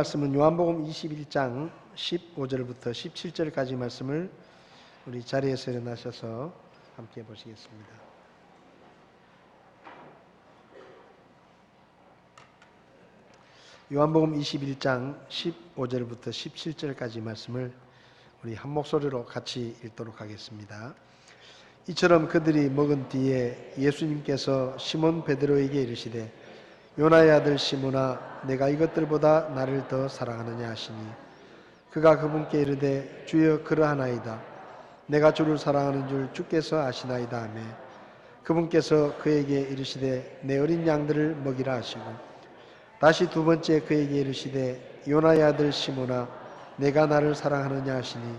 말씀은 요한복음 21장 15절부터 17절까지 말씀을 우리 자리에서 일어나셔서 함께 보시겠습니다. 요한복음 21장 15절부터 17절까지 말씀을 우리 한 목소리로 같이 읽도록 하겠습니다. 이처럼 그들이 먹은 뒤에 예수님께서 시몬 베드로에게 이르시되 요나의 아들 시몬아, 내가 이것들보다 나를 더 사랑하느냐 하시니, 그가 그분께 이르되 주여 그러하나이다. 내가 주를 사랑하는 줄 주께서 아시나이다 하매, 그분께서 그에게 이르시되 내 어린 양들을 먹이라 하시고, 다시 두 번째 그에게 이르시되 요나의 아들 시몬아, 내가 나를 사랑하느냐 하시니,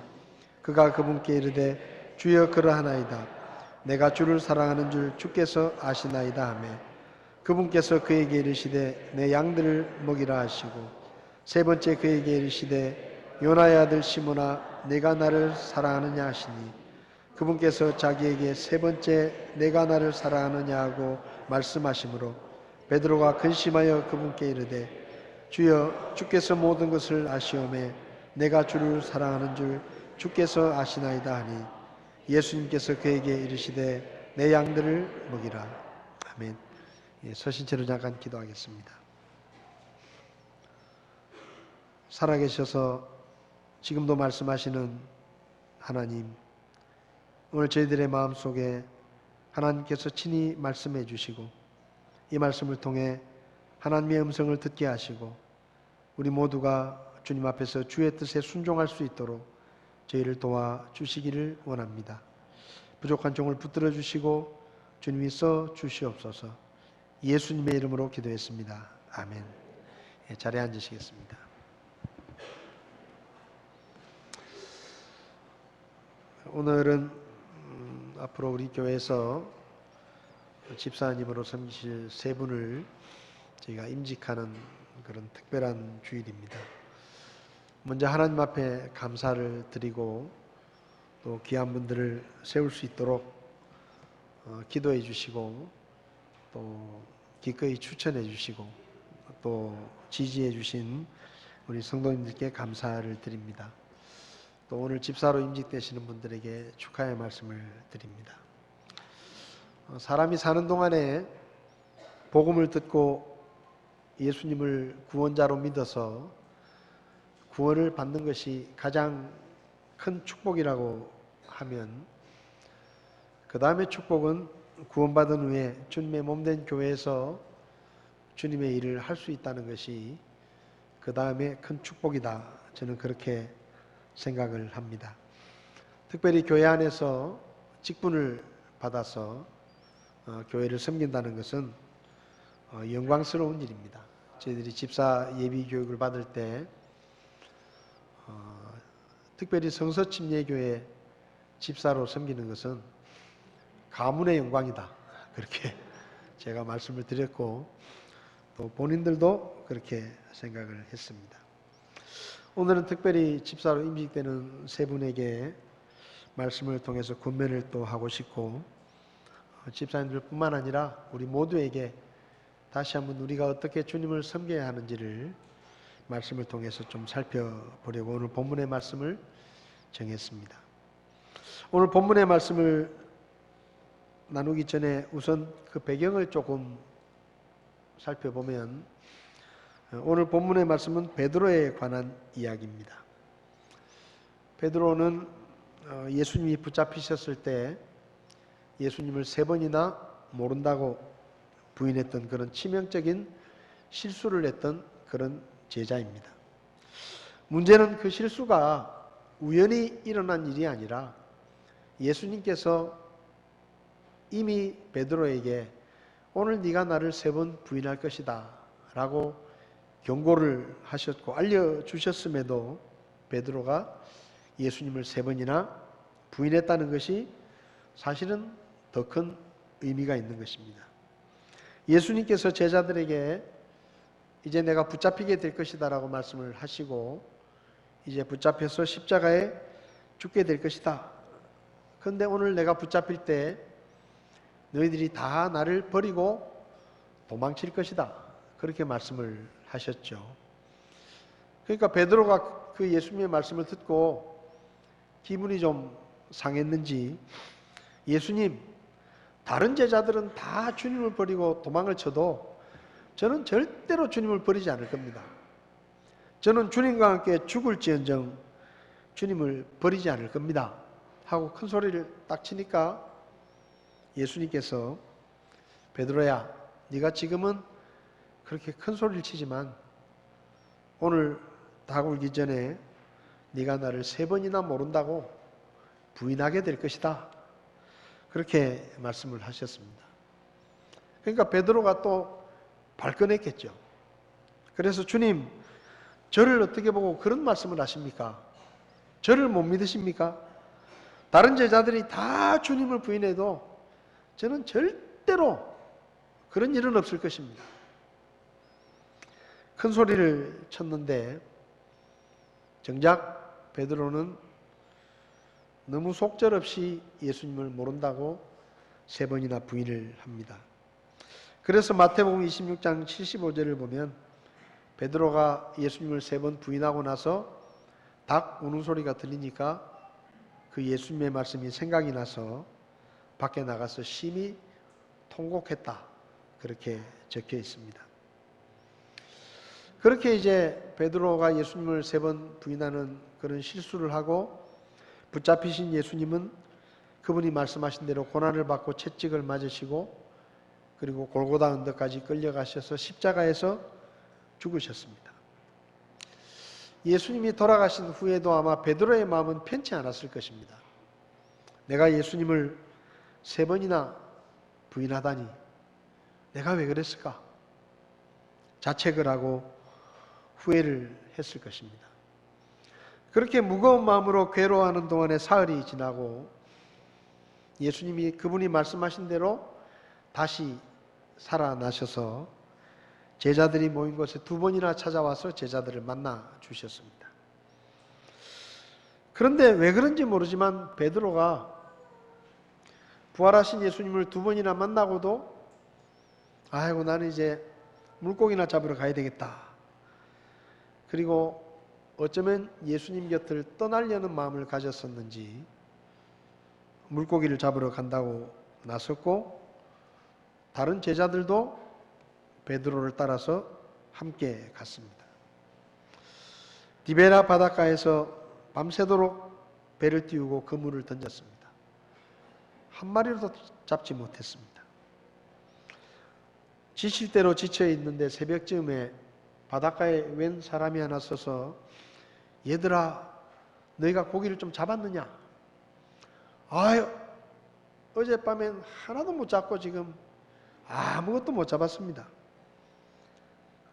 그가 그분께 이르되 주여 그러하나이다. 내가 주를 사랑하는 줄 주께서 아시나이다 하매, 그분께서 그에게 이르시되 내 양들을 먹이라 하시고, 세 번째 그에게 이르시되 요나의 아들 시몬아, 내가 나를 사랑하느냐 하시니, 그분께서 자기에게 세 번째 내가 나를 사랑하느냐 하고 말씀하시므로 베드로가 근심하여 그분께 이르되 주여 주께서 모든 것을 아시오매 내가 주를 사랑하는 줄 주께서 아시나이다 하니, 예수님께서 그에게 이르시되 내 양들을 먹이라. 아멘. 서신 채로 잠깐 기도하겠습니다. 살아계셔서 지금도 말씀하시는 하나님, 오늘 저희들의 마음속에 하나님께서 친히 말씀해 주시고 이 말씀을 통해 하나님의 음성을 듣게 하시고 우리 모두가 주님 앞에서 주의 뜻에 순종할 수 있도록 저희를 도와주시기를 원합니다. 부족한 종을 붙들어 주시고 주님이 써 주시옵소서. 예수님의 이름으로 기도했습니다. 아멘. 자리에 앉으시겠습니다. 오늘은 앞으로 우리 교회에서 집사님으로 섬기실 세 분을 저희가 임직하는 그런 특별한 주일입니다. 먼저 하나님 앞에 감사를 드리고 또 귀한 분들을 세울 수 있도록 기도해 주시고 또 기꺼이 추천해 주시고 또 지지해 주신 우리 성도님들께 감사를 드립니다. 또 오늘 집사로 임직되시는 분들에게 축하의 말씀을 드립니다. 사람이 사는 동안에 복음을 듣고 예수님을 구원자로 믿어서 구원을 받는 것이 가장 큰 축복이라고 하면, 그 다음에 축복은 구원받은 후에 주님의 몸된 교회에서 주님의 일을 할 수 있다는 것이 그 다음에 큰 축복이다. 저는 그렇게 생각을 합니다. 특별히 교회 안에서 직분을 받아서 교회를 섬긴다는 것은 영광스러운 일입니다. 저희들이 집사 예비 교육을 받을 때 특별히 성서침례교회 집사로 섬기는 것은 가문의 영광이다. 그렇게 제가 말씀을 드렸고 또 본인들도 그렇게 생각을 했습니다. 오늘은 특별히 집사로 임직되는 세 분에게 말씀을 통해서 권면을 또 하고 싶고, 집사님들 뿐만 아니라 우리 모두에게 다시 한번 우리가 어떻게 주님을 섬겨야 하는지를 말씀을 통해서 좀 살펴보려고 오늘 본문의 말씀을 정했습니다. 오늘 본문의 말씀을 나누기 전에 우선 그 배경을 조금 살펴보면, 오늘 본문의 말씀은 베드로에 관한 이야기입니다. 베드로는 예수님이 붙잡히셨을 때 예수님을 세 번이나 모른다고 부인했던 그런 치명적인 실수를 했던 그런 제자입니다. 문제는 그 실수가 우연히 일어난 일이 아니라 예수님께서 이미 베드로에게 오늘 네가 나를 세 번 부인할 것이다 라고 경고를 하셨고 알려주셨음에도 베드로가 예수님을 세 번이나 부인했다는 것이 사실은 더 큰 의미가 있는 것입니다. 예수님께서 제자들에게 이제 내가 붙잡히게 될 것이다 라고 말씀을 하시고 이제 붙잡혀서 십자가에 죽게 될 것이다. 그런데 오늘 내가 붙잡힐 때 너희들이 다 나를 버리고 도망칠 것이다. 그렇게 말씀을 하셨죠. 그러니까 베드로가 그 예수님의 말씀을 듣고 기분이 좀 상했는지, 예수님, 다른 제자들은 다 주님을 버리고 도망을 쳐도 저는 절대로 주님을 버리지 않을 겁니다. 저는 주님과 함께 죽을지언정 주님을 버리지 않을 겁니다 하고 큰 소리를 딱 치니까 예수님께서 베드로야, 네가 지금은 그렇게 큰 소리를 치지만 오늘 닭 울기 전에 네가 나를 3번이나 모른다고 부인하게 될 것이다, 그렇게 말씀을 하셨습니다. 그러니까 베드로가 또 발끈했겠죠. 그래서 주님, 저를 어떻게 보고 그런 말씀을 하십니까? 저를 못 믿으십니까? 다른 제자들이 다 주님을 부인해도 저는 절대로 그런 일은 없을 것입니다. 큰 소리를 쳤는데 정작 베드로는 너무 속절없이 예수님을 모른다고 3번이나 부인을 합니다. 그래서 마태복음 26장 75절을 보면 베드로가 예수님을 3번 부인하고 나서 닭 우는 소리가 들리니까 그 예수님의 말씀이 생각이 나서 밖에 나가서 심히 통곡했다, 그렇게 적혀 있습니다. 그렇게 이제 베드로가 예수님을 3번 부인하는 그런 실수를 하고 붙잡히신 예수님은 그분이 말씀하신 대로 고난을 받고 채찍을 맞으시고 그리고 골고다 언덕까지 끌려가셔서 십자가에서 죽으셨습니다. 예수님이 돌아가신 후에도 아마 베드로의 마음은 편치 않았을 것입니다. 내가 예수님을 3번이나 부인하다니 내가 왜 그랬을까? 자책을 하고 후회를 했을 것입니다. 그렇게 무거운 마음으로 괴로워하는 동안에 사흘이 지나고 예수님이 그분이 말씀하신 대로 다시 살아나셔서 제자들이 모인 곳에 2번이나 찾아와서 제자들을 만나 주셨습니다. 그런데 왜 그런지 모르지만 베드로가 부활하신 예수님을 2번이나 만나고도 아이고 나는 이제 물고기나 잡으러 가야 되겠다, 그리고 어쩌면 예수님 곁을 떠나려는 마음을 가졌었는지 물고기를 잡으러 간다고 나섰고 다른 제자들도 베드로를 따라서 함께 갔습니다. 디베라 바닷가에서 밤새도록 배를 띄우고 그물을 던졌습니다. 한 마리로도 잡지 못했습니다. 지칠 대로 지쳐 있는데 새벽쯤에 바닷가에 웬 사람이 하나 서서 얘들아, 너희가 고기를 좀 잡았느냐? 아유, 어젯밤엔 하나도 못 잡고 지금 아무것도 못 잡았습니다.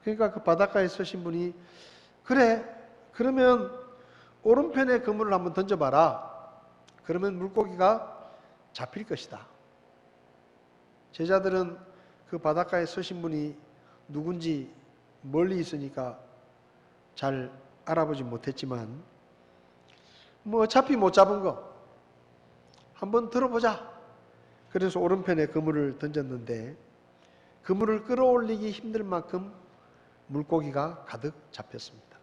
그러니까 그 바닷가에 서신 분이 그래, 그러면 오른편에 그물을 한번 던져봐라. 그러면 물고기가 잡힐 것이다. 제자들은 그 바닷가에 서신 분이 누군지 멀리 있으니까 잘 알아보지 못했지만 뭐 어차피 못 잡은 거 한번 들어보자. 그래서 오른편에 그물을 던졌는데 그물을 끌어올리기 힘들 만큼 물고기가 가득 잡혔습니다.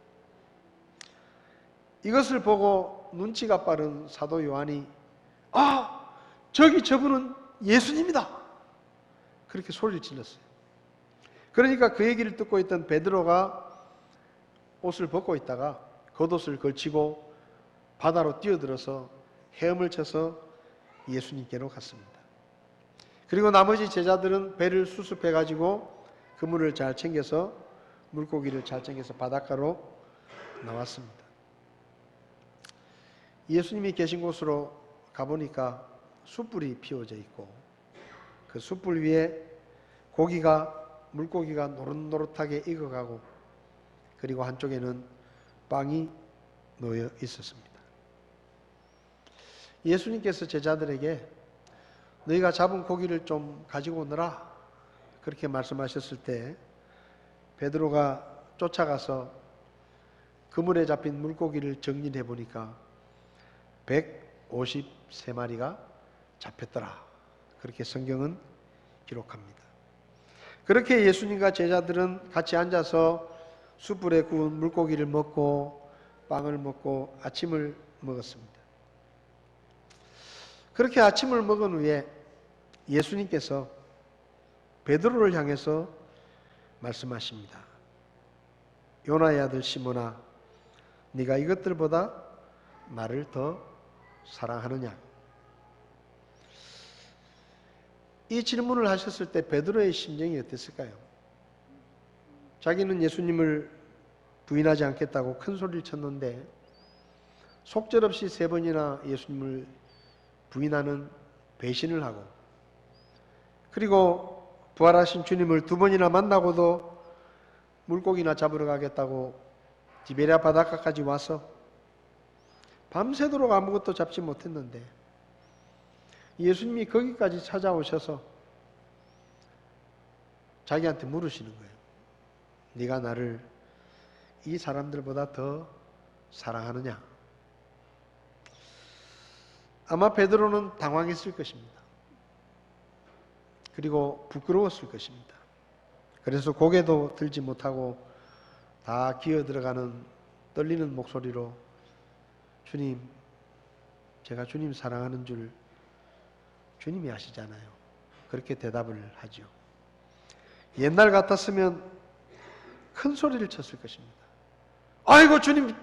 이것을 보고 눈치가 빠른 사도 요한이 저기 저분은 예수님이다, 그렇게 소리를 질렀어요. 그러니까 그 얘기를 듣고 있던 베드로가 옷을 벗고 있다가 겉옷을 걸치고 바다로 뛰어들어서 헤엄을 쳐서 예수님께로 갔습니다. 그리고 나머지 제자들은 배를 수습해 가지고 그물을 잘 챙겨서 물고기를 잘 챙겨서 바닷가로 나왔습니다. 예수님이 계신 곳으로 가보니까 숯불이 피워져 있고 그 숯불 위에 물고기가 노릇노릇하게 익어가고 그리고 한쪽에는 빵이 놓여 있었습니다. 예수님께서 제자들에게 너희가 잡은 고기를 좀 가지고 오너라, 그렇게 말씀하셨을 때 베드로가 쫓아가서 그물에 잡힌 물고기를 정리해 보니까 153마리가 잡혔더라, 그렇게 성경은 기록합니다. 그렇게 예수님과 제자들은 같이 앉아서 숯불에 구운 물고기를 먹고 빵을 먹고 아침을 먹었습니다. 그렇게 아침을 먹은 후에 예수님께서 베드로를 향해서 말씀하십니다. 요나의 아들 시몬아, 네가 이것들보다 나를 더 사랑하느냐? 이 질문을 하셨을 때 베드로의 심정이 어땠을까요? 자기는 예수님을 부인하지 않겠다고 큰 소리를 쳤는데 속절없이 3번이나 예수님을 부인하는 배신을 하고, 그리고 부활하신 주님을 2번이나 만나고도 물고기나 잡으러 가겠다고 디베랴 바닷가까지 와서 밤새도록 아무것도 잡지 못했는데 예수님이 거기까지 찾아오셔서 자기한테 물으시는 거예요. 네가 나를 이 사람들보다 더 사랑하느냐? 아마 베드로는 당황했을 것입니다. 그리고 부끄러웠을 것입니다. 그래서 고개도 들지 못하고 다 기어 들어가는 떨리는 목소리로 주님, 제가 주님 사랑하는 줄 주님이 아시잖아요. 그렇게 대답을 하죠. 옛날 같았으면 큰 소리를 쳤을 것입니다. 아이고 주님,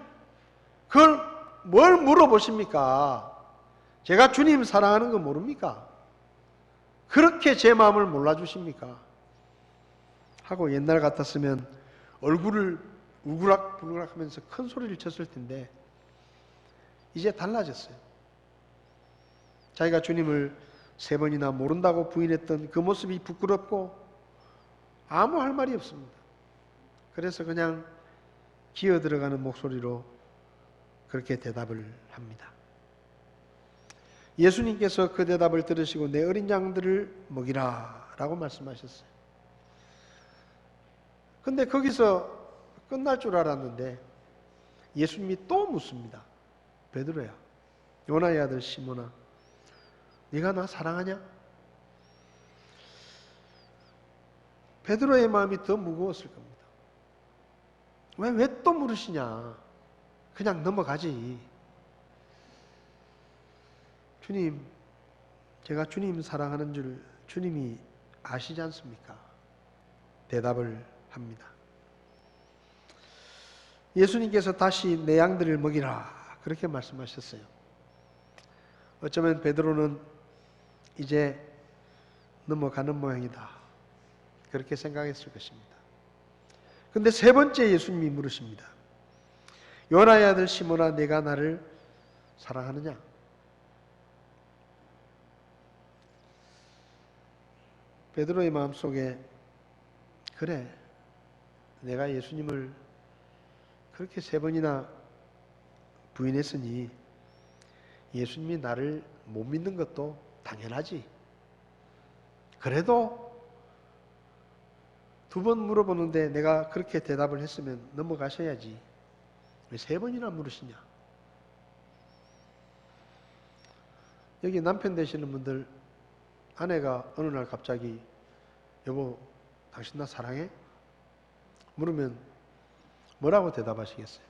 그걸 뭘 물어보십니까? 제가 주님 사랑하는 거 모릅니까? 그렇게 제 마음을 몰라주십니까? 하고 옛날 같았으면 얼굴을 우그락부그락 하면서 큰 소리를 쳤을 텐데 이제 달라졌어요. 자기가 주님을 3번이나 모른다고 부인했던 그 모습이 부끄럽고 아무 할 말이 없습니다. 그래서 그냥 기어 들어가는 목소리로 그렇게 대답을 합니다. 예수님께서 그 대답을 들으시고 내 어린 양들을 먹이라 라고 말씀하셨어요. 근데 거기서 끝날 줄 알았는데 예수님이 또 묻습니다. 베드로야, 요나의 아들 시몬아, 네가 나 사랑하냐? 베드로의 마음이 더 무거웠을 겁니다. 왜 또 물으시냐? 그냥 넘어가지. 주님, 제가 주님 사랑하는 줄 주님이 아시지 않습니까? 대답을 합니다. 예수님께서 다시 내 양들을 먹이라 그렇게 말씀하셨어요. 어쩌면 베드로는 이제 넘어가는 모양이다 그렇게 생각했을 것입니다. 근데 3번째 예수님이 물으십니다. 요나의 아들 시몬아, 내가 나를 사랑하느냐? 베드로의 마음속에 그래, 내가 예수님을 그렇게 3번이나 부인했으니 예수님이 나를 못 믿는 것도 당연하지. 그래도 2번 물어보는데 내가 그렇게 대답을 했으면 넘어가셔야지. 왜 3번이나 물으시냐? 여기 남편 되시는 분들, 아내가 어느 날 갑자기 여보, 당신 나 사랑해? 물으면 뭐라고 대답하시겠어요?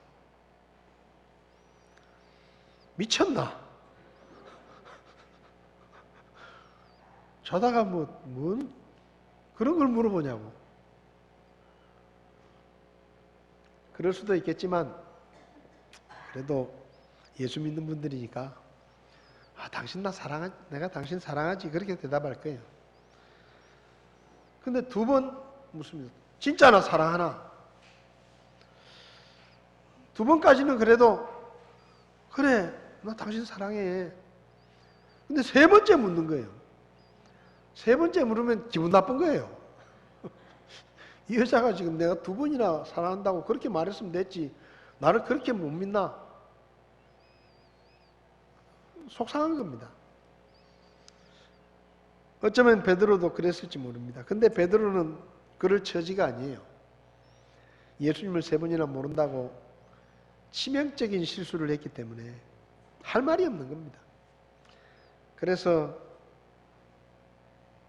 미쳤나? 자다가 뭔 그런 걸 물어보냐고. 그럴 수도 있겠지만 그래도 예수 믿는 분들이니까 당신 나 사랑하지, 내가 당신 사랑하지 그렇게 대답할 거예요. 근데 2번 묻습니다. 진짜 나 사랑하나? 2번까지는 그래도 그래, 나 당신 사랑해. 근데 3번째 묻는 거예요. 3번째 물으면 기분 나쁜 거예요. 이 여자가 지금 내가 2번이나 사랑한다고 그렇게 말했으면 됐지, 나를 그렇게 못 믿나? 속상한 겁니다. 어쩌면 베드로도 그랬을지 모릅니다. 근데 베드로는 그럴 처지가 아니에요. 예수님을 3번이나 모른다고 치명적인 실수를 했기 때문에 할 말이 없는 겁니다. 그래서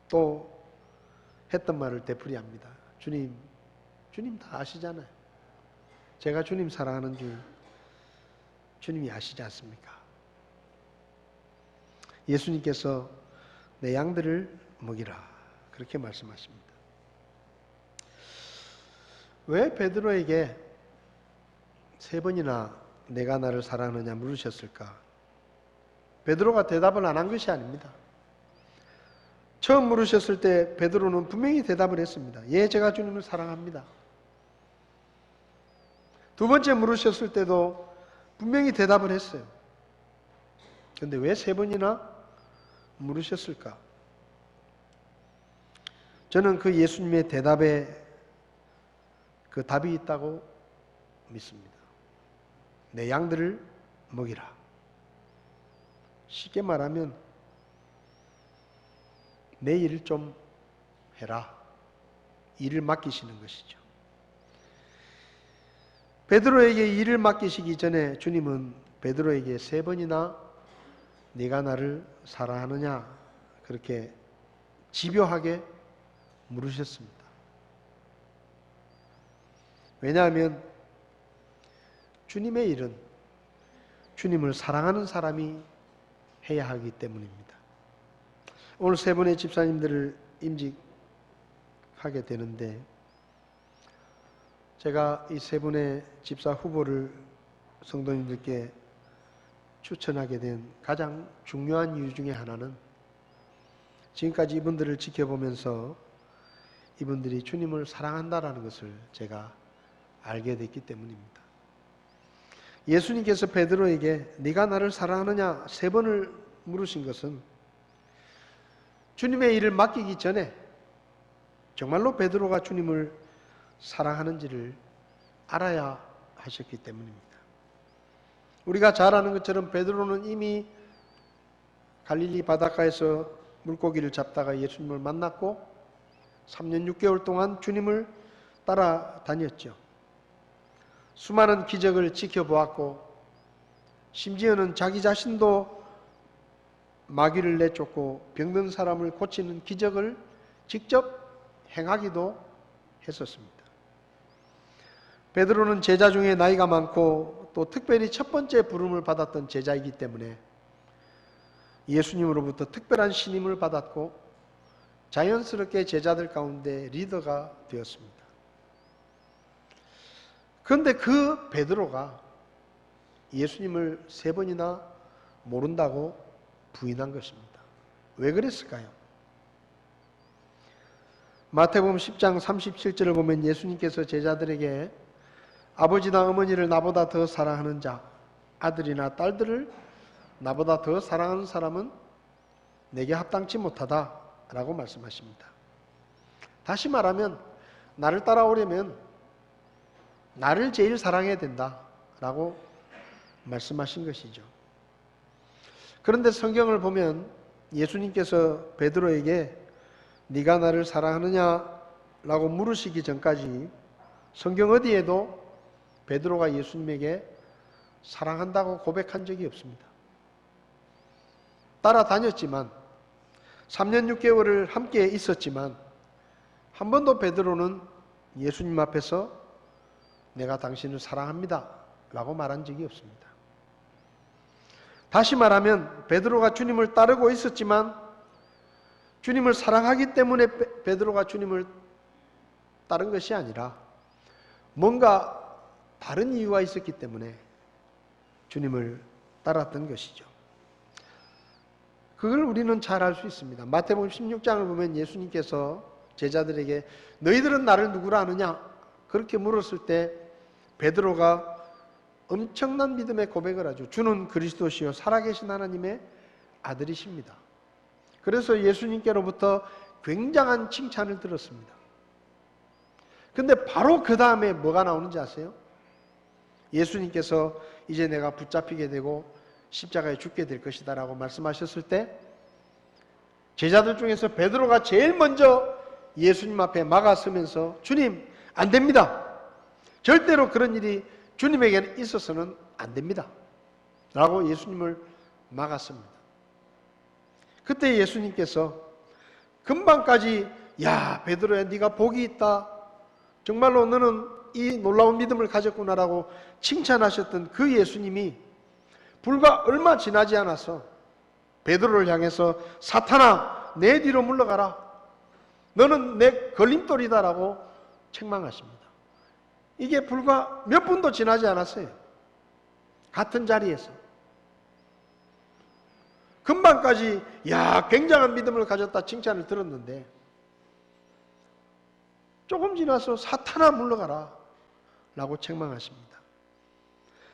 또 했던 말을 되풀이합니다. 주님 다 아시잖아요. 제가 주님 사랑하는 줄 주님이 아시지 않습니까? 예수님께서 내 양들을 먹이라 그렇게 말씀하십니다. 왜 베드로에게 3번이나 내가 나를 사랑하느냐 물으셨을까? 베드로가 대답을 안 한 것이 아닙니다. 처음 물으셨을 때 베드로는 분명히 대답을 했습니다. 예, 제가 주님을 사랑합니다. 두 번째 물으셨을 때도 분명히 대답을 했어요. 그런데 왜 3번이나 물으셨을까? 저는 그 예수님의 대답에 그 답이 있다고 믿습니다. 내 양들을 먹이라. 쉽게 말하면 내 일을 좀 해라. 일을 맡기시는 것이죠. 베드로에게 일을 맡기시기 전에 주님은 베드로에게 3번이나 네가 나를 사랑하느냐 그렇게 집요하게 물으셨습니다. 왜냐하면 주님의 일은 주님을 사랑하는 사람이 해야 하기 때문입니다. 오늘 3분의 집사님들을 임직하게 되는데 제가 이 3분의 집사 후보를 성도님들께 추천하게 된 가장 중요한 이유 중에 하나는 지금까지 이분들을 지켜보면서 이분들이 주님을 사랑한다라는 것을 제가 알게 됐기 때문입니다. 예수님께서 베드로에게 네가 나를 사랑하느냐 3번을 물으신 것은 주님의 일을 맡기기 전에 정말로 베드로가 주님을 사랑하는지를 알아야 하셨기 때문입니다. 우리가 잘 아는 것처럼 베드로는 이미 갈릴리 바닷가에서 물고기를 잡다가 예수님을 만났고 3년 6개월 동안 주님을 따라다녔죠. 수많은 기적을 지켜보았고 심지어는 자기 자신도 마귀를 내쫓고 병든 사람을 고치는 기적을 직접 행하기도 했었습니다. 베드로는 제자 중에 나이가 많고 또 특별히 첫 번째 부름을 받았던 제자이기 때문에 예수님으로부터 특별한 신임을 받았고 자연스럽게 제자들 가운데 리더가 되었습니다. 그런데 그 베드로가 예수님을 3번이나 모른다고 부인한 것입니다. 왜 그랬을까요? 마태복음 10장 37절을 보면 예수님께서 제자들에게 아버지나 어머니를 나보다 더 사랑하는 자, 아들이나 딸들을 나보다 더 사랑하는 사람은 내게 합당치 못하다라고 말씀하십니다. 다시 말하면 나를 따라오려면 나를 제일 사랑해야 된다라고 말씀하신 것이죠. 그런데 성경을 보면 예수님께서 베드로에게 네가 나를 사랑하느냐라고 물으시기 전까지 성경 어디에도 베드로가 예수님에게 사랑한다고 고백한 적이 없습니다. 따라다녔지만 3년 6개월을 함께 있었지만 한 번도 베드로는 예수님 앞에서 내가 당신을 사랑합니다 라고 말한 적이 없습니다. 다시 말하면 베드로가 주님을 따르고 있었지만 주님을 사랑하기 때문에 베드로가 주님을 따른 것이 아니라 뭔가 다른 이유가 있었기 때문에 주님을 따랐던 것이죠. 그걸 우리는 잘 알 수 있습니다. 마태복음 16장을 보면 예수님께서 제자들에게 너희들은 나를 누구라 아느냐? 그렇게 물었을 때 베드로가 엄청난 믿음의 고백을 하죠. 주는 그리스도시요 살아계신 하나님의 아들이십니다. 그래서 예수님께로부터 굉장한 칭찬을 들었습니다. 근데 바로 그 다음에 뭐가 나오는지 아세요? 예수님께서 이제 내가 붙잡히게 되고 십자가에 죽게 될 것이다 라고 말씀하셨을 때 제자들 중에서 베드로가 제일 먼저 예수님 앞에 막아서면서 주님 안 됩니다. 절대로 그런 일이 주님에게는 있어서는 안 됩니다 라고 예수님을 막았습니다. 그때 예수님께서 금방까지 야 베드로야 네가 복이 있다. 정말로 너는 이 놀라운 믿음을 가졌구나라고 칭찬하셨던 그 예수님이 불과 얼마 지나지 않아서 베드로를 향해서 사탄아 내 뒤로 물러가라. 너는 내 걸림돌이다라고 책망하십니다. 이게 불과 몇 분도 지나지 않았어요. 같은 자리에서. 금방까지 야 굉장한 믿음을 가졌다 칭찬을 들었는데 조금 지나서 사탄아 물러가라 라고 책망하십니다.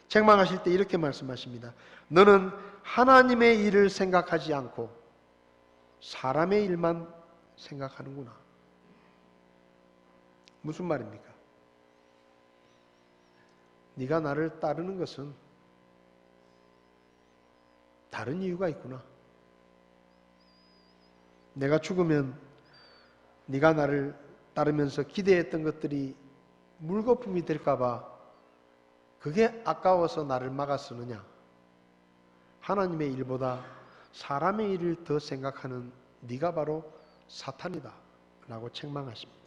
책망하실 때 이렇게 말씀하십니다. 너는 하나님의 일을 생각하지 않고 사람의 일만 생각하는구나. 무슨 말입니까? 네가 나를 따르는 것은 다른 이유가 있구나. 내가 죽으면 네가 나를 따르면서 기대했던 것들이 물거품이 될까 봐 그게 아까워서 나를 막아 쓰느냐. 하나님의 일보다 사람의 일을 더 생각하는 네가 바로 사탄이다 라고 책망하십니다.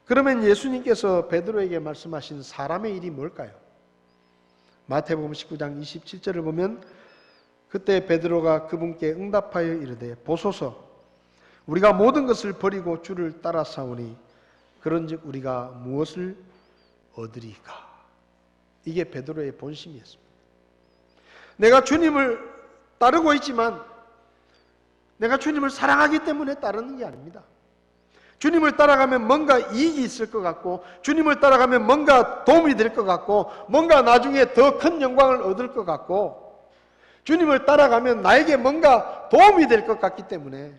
그러면 예수님께서 베드로에게 말씀하신 사람의 일이 뭘까요? 마태복음 19장 27절을 보면 그때 베드로가 그분께 응답하여 이르되 보소서 우리가 모든 것을 버리고 주를 따라사오니 그런즉 우리가 무엇을 얻으리까? 이게 베드로의 본심이었습니다. 내가 주님을 따르고 있지만 내가 주님을 사랑하기 때문에 따르는 게 아닙니다. 주님을 따라가면 뭔가 이익이 있을 것 같고 주님을 따라가면 뭔가 도움이 될 것 같고 뭔가 나중에 더 큰 영광을 얻을 것 같고 주님을 따라가면 나에게 뭔가 도움이 될 것 같기 때문에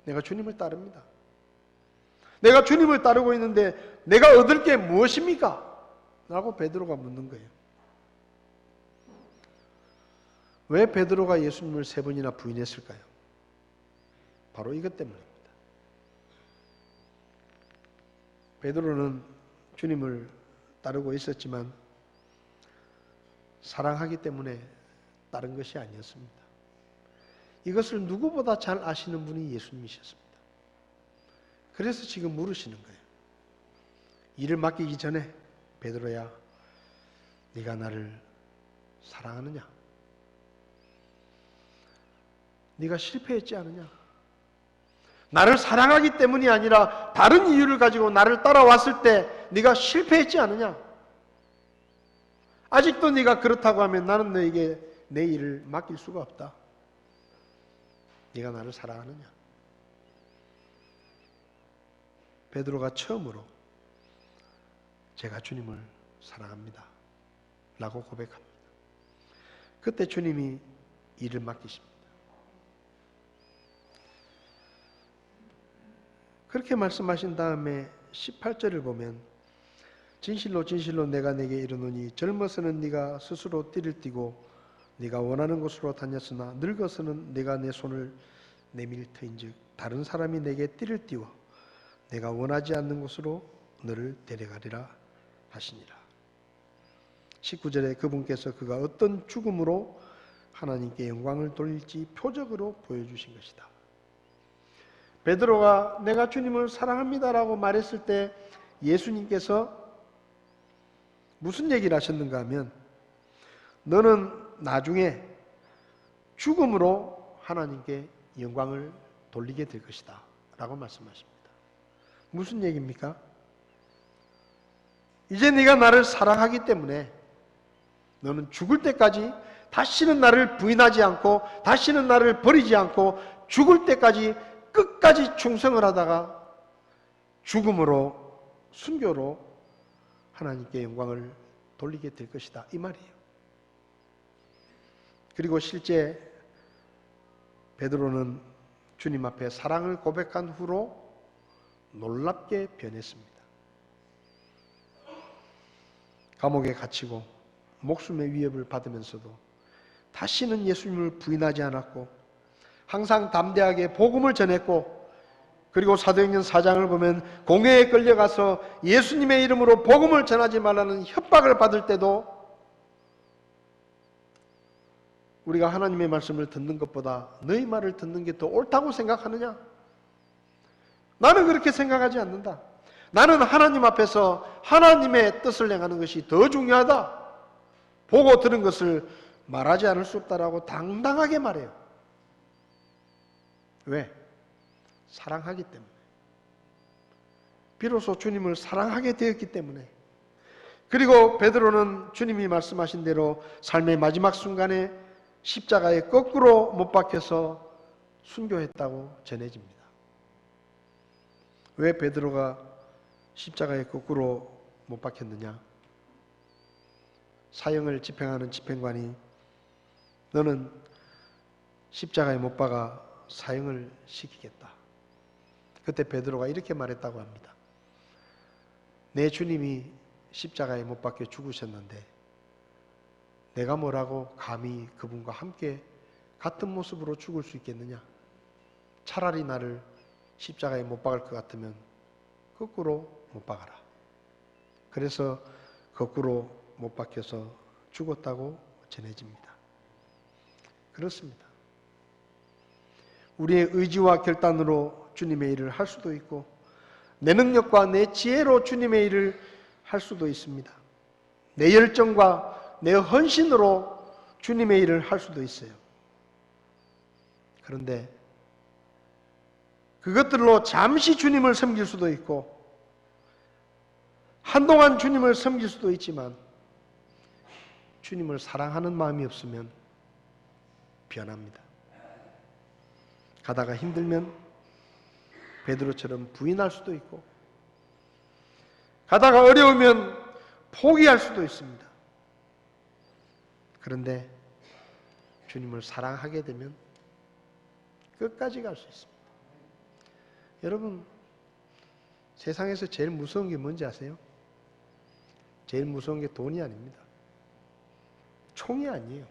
내가 주님을 따릅니다. 내가 주님을 따르고 있는데 내가 얻을 게 무엇입니까? 라고 베드로가 묻는 거예요. 왜 베드로가 예수님을 3번이나 부인했을까요? 바로 이것 때문입니다. 베드로는 주님을 따르고 있었지만 사랑하기 때문에 따른 것이 아니었습니다. 이것을 누구보다 잘 아시는 분이 예수님이셨습니다. 그래서 지금 물으시는 거예요. 일을 맡기기 전에 베드로야, 네가 나를 사랑하느냐? 네가 실패했지 않느냐? 나를 사랑하기 때문이 아니라 다른 이유를 가지고 나를 따라왔을 때 네가 실패했지 않느냐? 아직도 네가 그렇다고 하면 나는 너에게 내 일을 맡길 수가 없다. 네가 나를 사랑하느냐? 베드로가 처음으로 제가 주님을 사랑합니다 라고 고백합니다. 그때 주님이 일을 맡기십니다. 그렇게 말씀하신 다음에 18절을 보면 진실로 진실로 내가 네게 이르노니 젊어서는 네가 스스로 띠를 띠고 네가 원하는 곳으로 다녔으나 늙어서는 내가 내 손을 내밀 터인즉 다른 사람이 내게 띠를 띠워 내가 원하지 않는 곳으로 너를 데려가리라 하시니라. 19절에 그분께서 그가 어떤 죽음으로 하나님께 영광을 돌릴지 표적으로 보여주신 것이다. 베드로가 내가 주님을 사랑합니다라고 말했을 때 예수님께서 무슨 얘기를 하셨는가 하면 너는 나중에 죽음으로 하나님께 영광을 돌리게 될 것이다 라고 말씀하십니다. 무슨 얘기입니까? 이제 네가 나를 사랑하기 때문에 너는 죽을 때까지 다시는 나를 부인하지 않고 다시는 나를 버리지 않고 죽을 때까지 끝까지 충성을 하다가 죽음으로 순교로 하나님께 영광을 돌리게 될 것이다 이 말이에요. 그리고 실제 베드로는 주님 앞에 사랑을 고백한 후로 놀랍게 변했습니다. 감옥에 갇히고 목숨의 위협을 받으면서도 다시는 예수님을 부인하지 않았고 항상 담대하게 복음을 전했고 그리고 사도행전 4장을 보면 공회에 끌려가서 예수님의 이름으로 복음을 전하지 말라는 협박을 받을 때도 우리가 하나님의 말씀을 듣는 것보다 너희 말을 듣는 게 더 옳다고 생각하느냐? 나는 그렇게 생각하지 않는다. 나는 하나님 앞에서 하나님의 뜻을 행하는 것이 더 중요하다. 보고 들은 것을 말하지 않을 수 없다라고 당당하게 말해요. 왜? 사랑하기 때문에. 비로소 주님을 사랑하게 되었기 때문에. 그리고 베드로는 주님이 말씀하신 대로 삶의 마지막 순간에 십자가에 거꾸로 못 박혀서 순교했다고 전해집니다. 왜 베드로가 십자가에 거꾸로 못 박혔느냐? 사형을 집행하는 집행관이 너는 십자가에 못 박아 사형을 시키겠다. 그때 베드로가 이렇게 말했다고 합니다. 내 주님이 십자가에 못 박혀 죽으셨는데 내가 뭐라고 감히 그분과 함께 같은 모습으로 죽을 수 있겠느냐? 차라리 나를 십자가에 못 박을 것 같으면 거꾸로 못 박아라. 그래서 거꾸로 못 박혀서 죽었다고 전해집니다. 그렇습니다. 우리의 의지와 결단으로 주님의 일을 할 수도 있고 내 능력과 내 지혜로 주님의 일을 할 수도 있습니다. 내 열정과 내 헌신으로 주님의 일을 할 수도 있어요. 그런데 그것들로 잠시 주님을 섬길 수도 있고 한동안 주님을 섬길 수도 있지만 주님을 사랑하는 마음이 없으면 변합니다. 가다가 힘들면 베드로처럼 부인할 수도 있고 가다가 어려우면 포기할 수도 있습니다. 그런데 주님을 사랑하게 되면 끝까지 갈 수 있습니다. 여러분, 세상에서 제일 무서운 게 뭔지 아세요? 제일 무서운 게 돈이 아닙니다. 총이 아니에요.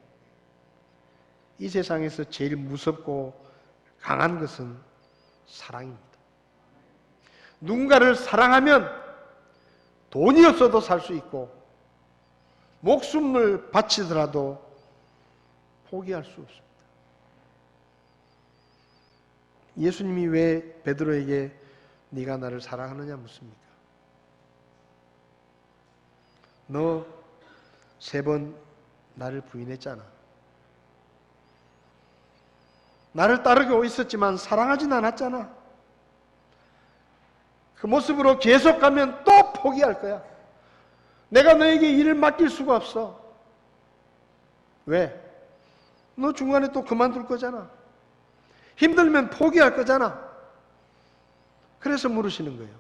이 세상에서 제일 무섭고 강한 것은 사랑입니다. 누군가를 사랑하면 돈이 없어도 살 수 있고 목숨을 바치더라도 포기할 수 없습니다. 예수님이 왜 베드로에게 네가 나를 사랑하느냐 묻습니까? 너 3번 나를 부인했잖아. 나를 따르고 있었지만 사랑하진 않았잖아. 그 모습으로 계속 가면 또 포기할 거야. 내가 너에게 일을 맡길 수가 없어. 왜? 너 중간에 또 그만둘 거잖아. 힘들면 포기할 거잖아. 그래서 물으시는 거예요.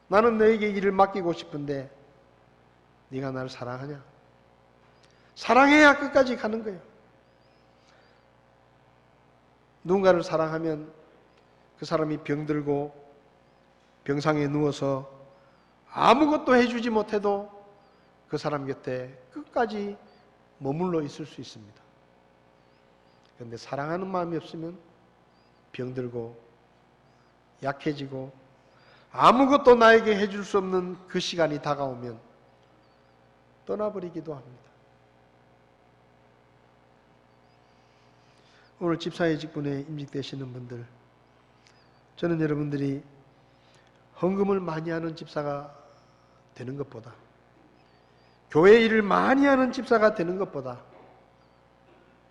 나는 너에게 일을 맡기고 싶은데 네가 나를 사랑하냐? 사랑해야 끝까지 가는 거예요. 누군가를 사랑하면 그 사람이 병들고 병상에 누워서 아무것도 해주지 못해도 그 사람 곁에 끝까지 머물러 있을 수 있습니다. 그런데 사랑하는 마음이 없으면 병들고 약해지고 아무것도 나에게 해줄 수 없는 그 시간이 다가오면 떠나버리기도 합니다. 오늘 집사의 직분에 임직되시는 분들, 저는 여러분들이 헌금을 많이 하는 집사가 되는 것보다, 교회 일을 많이 하는 집사가 되는 것보다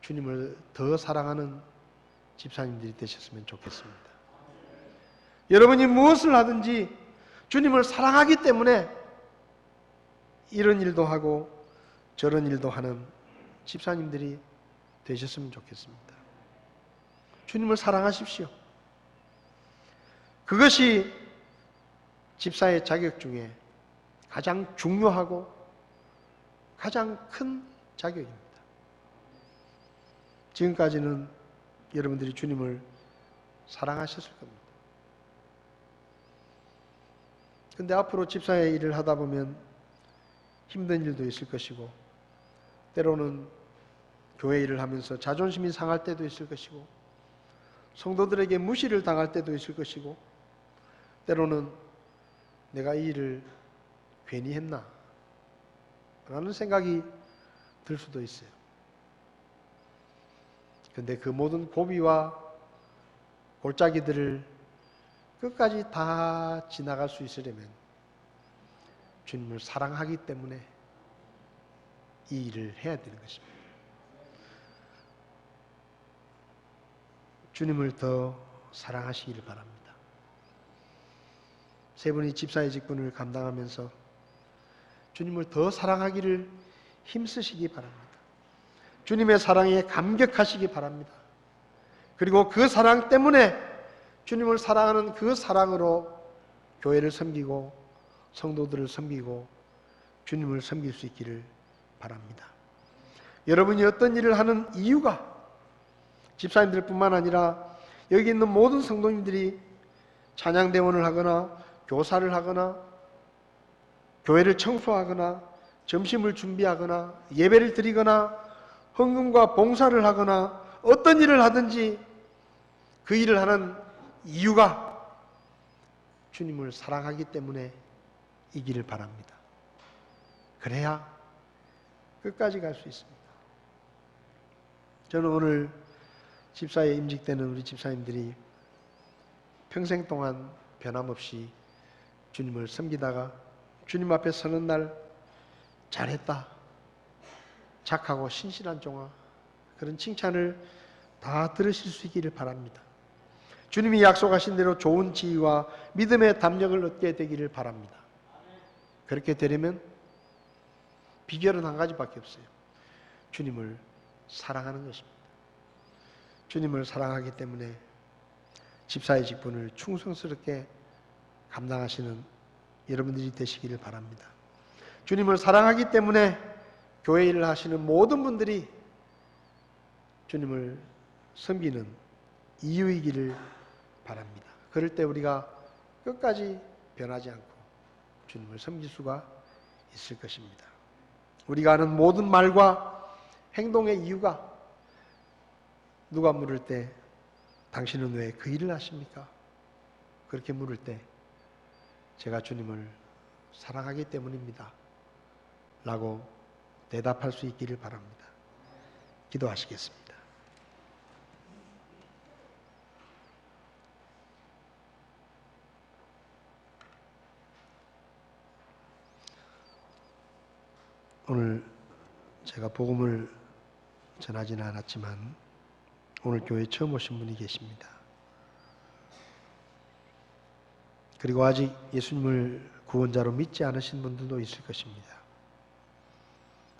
주님을 더 사랑하는 집사님들이 되셨으면 좋겠습니다. 여러분이 무엇을 하든지 주님을 사랑하기 때문에 이런 일도 하고 저런 일도 하는 집사님들이 되셨으면 좋겠습니다. 주님을 사랑하십시오. 그것이 집사의 자격 중에 가장 중요하고 가장 큰 자격입니다. 지금까지는 여러분들이 주님을 사랑하셨을 겁니다. 그런데 앞으로 집사의 일을 하다 보면 힘든 일도 있을 것이고 때로는 교회 일을 하면서 자존심이 상할 때도 있을 것이고 성도들에게 무시를 당할 때도 있을 것이고 때로는 내가 이 일을 괜히 했나 라는 생각이 들 수도 있어요. 그런데 그 모든 고비와 골짜기들을 끝까지 다 지나갈 수 있으려면 주님을 사랑하기 때문에 이 일을 해야 되는 것입니다. 주님을 더 사랑하시기를 바랍니다. 세 분이 집사의 직분을 감당하면서 주님을 더 사랑하기를 힘쓰시기 바랍니다. 주님의 사랑에 감격하시기 바랍니다. 그리고 그 사랑 때문에 주님을 사랑하는 그 사랑으로 교회를 섬기고 성도들을 섬기고 주님을 섬길 수 있기를 바랍니다. 여러분이 어떤 일을 하는 이유가 집사님들뿐만 아니라 여기 있는 모든 성도님들이 찬양대원을 하거나 교사를 하거나 교회를 청소하거나 점심을 준비하거나 예배를 드리거나 헌금과 봉사를 하거나 어떤 일을 하든지 그 일을 하는 이유가 주님을 사랑하기 때문에 이기를 바랍니다. 그래야 끝까지 갈 수 있습니다. 저는 오늘 집사에 임직되는 우리 집사님들이 평생 동안 변함없이 주님을 섬기다가 주님 앞에 서는 날 잘했다, 착하고 신실한 종아, 그런 칭찬을 다 들으실 수 있기를 바랍니다. 주님이 약속하신 대로 좋은 지위와 믿음의 담력을 얻게 되기를 바랍니다. 그렇게 되려면 비결은 한 가지밖에 없어요. 주님을 사랑하는 것입니다. 주님을 사랑하기 때문에 집사의 직분을 충성스럽게 감당하시는 여러분들이 되시기를 바랍니다. 주님을 사랑하기 때문에 교회 일을 하시는 모든 분들이 주님을 섬기는 이유이기를 바랍니다. 그럴 때 우리가 끝까지 변하지 않고 주님을 섬길 수가 있을 것입니다. 우리가 하는 모든 말과 행동의 이유가 누가 물을 때 당신은 왜 그 일을 하십니까? 그렇게 물을 때 제가 주님을 사랑하기 때문입니다 라고 대답할 수 있기를 바랍니다. 기도하시겠습니다. 오늘 제가 복음을 전하지는 않았지만 오늘 교회에 처음 오신 분이 계십니다. 그리고 아직 예수님을 구원자로 믿지 않으신 분들도 있을 것입니다.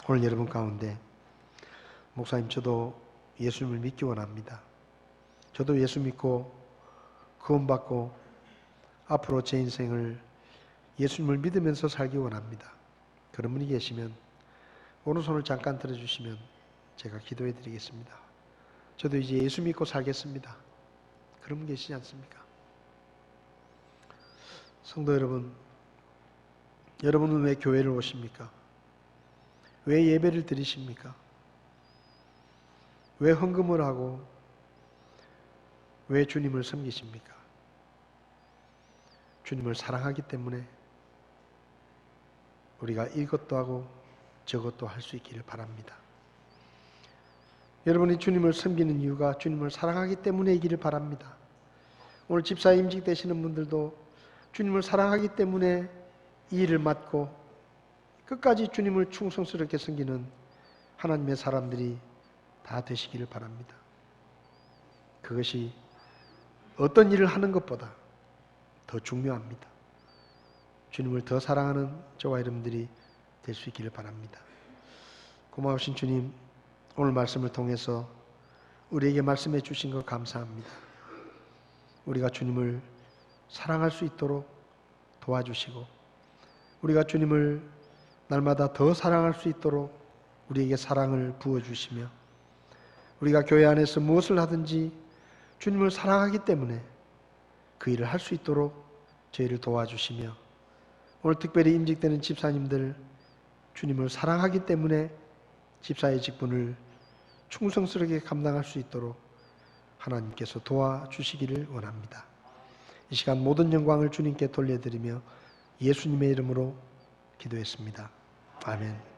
오늘 여러분 가운데 목사님 저도 예수님을 믿기 원합니다. 저도 예수 믿고 구원받고 앞으로 제 인생을 예수님을 믿으면서 살기 원합니다. 그런 분이 계시면 오른손을 잠깐 들어주시면 제가 기도해 드리겠습니다. 저도 이제 예수 믿고 살겠습니다. 그런 분 계시지 않습니까? 성도 여러분, 여러분은 왜 교회를 오십니까? 왜 예배를 드리십니까? 왜 헌금을 하고 왜 주님을 섬기십니까? 주님을 사랑하기 때문에 우리가 이것도 하고 저것도 할 수 있기를 바랍니다. 여러분이 주님을 섬기는 이유가 주님을 사랑하기 때문이기를 바랍니다. 오늘 집사에 임직되시는 분들도 주님을 사랑하기 때문에 이 일을 맡고 끝까지 주님을 충성스럽게 섬기는 하나님의 사람들이 다 되시기를 바랍니다. 그것이 어떤 일을 하는 것보다 더 중요합니다. 주님을 더 사랑하는 저와 여러분들이 될 수 있기를 바랍니다. 고마우신 주님, 오늘 말씀을 통해서 우리에게 말씀해 주신 것 감사합니다. 우리가 주님을 사랑할 수 있도록 도와주시고 우리가 주님을 날마다 더 사랑할 수 있도록 우리에게 사랑을 부어주시며 우리가 교회 안에서 무엇을 하든지 주님을 사랑하기 때문에 그 일을 할 수 있도록 저희를 도와주시며 오늘 특별히 임직되는 집사님들 주님을 사랑하기 때문에 집사의 직분을 충성스럽게 감당할 수 있도록 하나님께서 도와주시기를 원합니다. 이 시간 모든 영광을 주님께 돌려드리며 예수님의 이름으로 기도했습니다. 아멘.